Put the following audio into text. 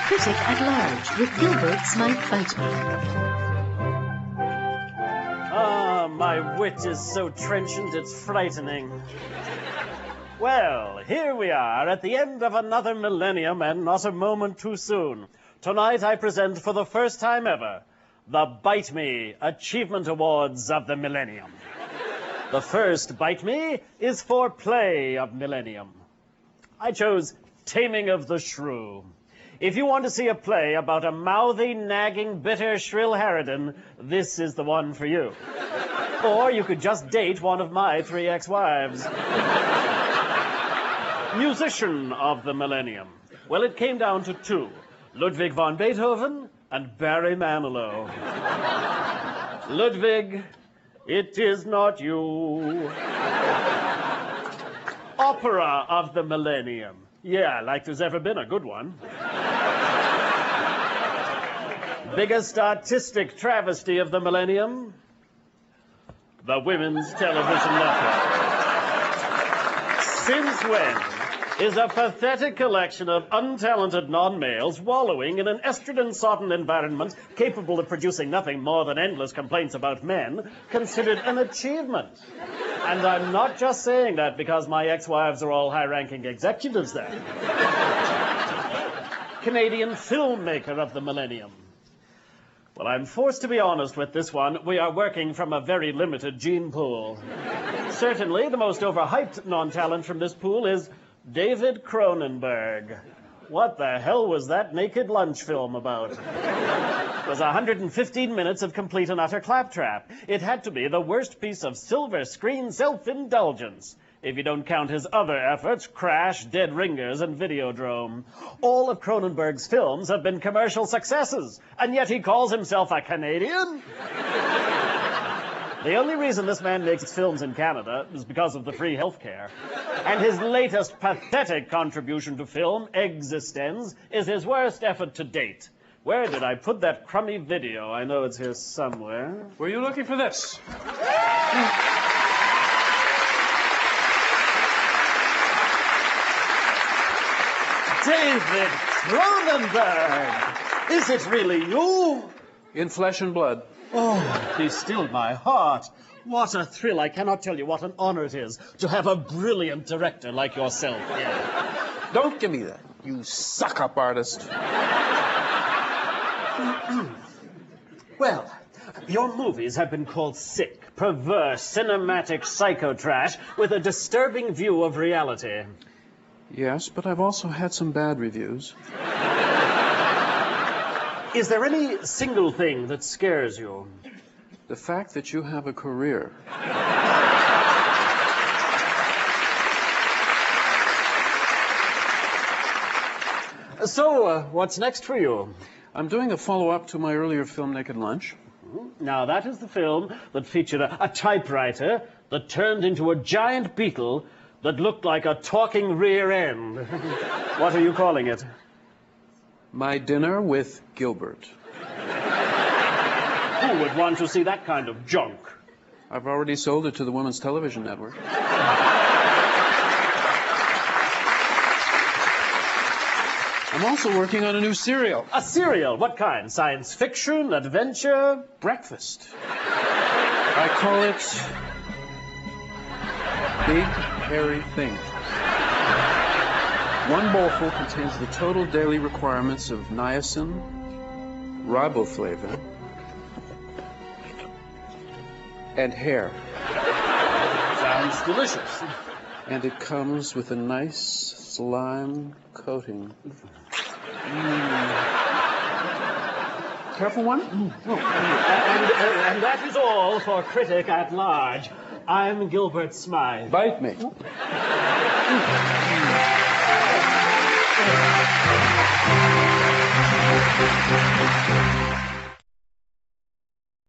Critic at Large with Gilbert's Might Bite Me. Ah, my wit is so trenchant it's frightening. Well, here we are at the end of another millennium and not a moment too soon. Tonight I present for the first time ever the Bite Me Achievement Awards of the Millennium. The first Bite Me is for Play of Millennium. I chose Taming of the Shrew. If you want to see a play about a mouthy, nagging, bitter, shrill harridan, this is the one for you. Or you could just date one of my 3 ex-wives. Musician of the Millennium. Well, it came down to 2. Ludwig van Beethoven and Barry Manilow. Ludwig, it is not you. Opera of the Millennium. Yeah, like there's ever been a good one. Biggest artistic travesty of the Millennium? The Women's Television Network. Since when is a pathetic collection of untalented non-males wallowing in an estrogen-sodden environment capable of producing nothing more than endless complaints about men considered an achievement? And I'm not just saying that because my ex-wives are all high-ranking executives there. Canadian filmmaker of the Millennium. Well, I'm forced to be honest with this one. We are working from a very limited gene pool. Certainly, the most overhyped non-talent from this pool is David Cronenberg. What the hell was that naked lunch film about? It was 115 minutes of complete and utter claptrap. It had to be the worst piece of silver screen self-indulgence, if you don't count his other efforts, Crash, Dead Ringers, and Videodrome. All of Cronenberg's films have been commercial successes, and yet he calls himself a Canadian? The only reason this man makes films in Canada is because of the free health care. And his latest pathetic contribution to film, Existence, is his worst effort to date. Where did I put that crummy video? I know it's here somewhere. Were you looking for this? David Cronenberg! Is it really you? In flesh and blood. Oh, he stilled my heart. What a thrill. I cannot tell you what an honor it is to have a brilliant director like yourself here. Don't give me that, you suck-up artist. Well, your movies have been called sick, perverse, cinematic psychotrash with a disturbing view of reality. Yes, but I've also had some bad reviews. Is there any single thing that scares you? The fact that you have a career. So, what's next for you? I'm doing a follow-up to my earlier film, Naked Lunch. Now, that is the film that featured a typewriter that turned into a giant beetle that looked like a talking rear end. What are you calling it? My Dinner with Gilbert. Who would want to see that kind of junk? I've already sold it to the Women's Television Network. I'm also working on a new serial. A serial? What kind? Science fiction? Adventure? Breakfast. I call it Big Hairy Thing. One bowlful contains the total daily requirements of niacin, riboflavin, and hair. Sounds delicious. And it comes with a nice slime coating. Careful one? Oh. And that is all for Critic at Large. I'm Gilbert Smythe. Bite me.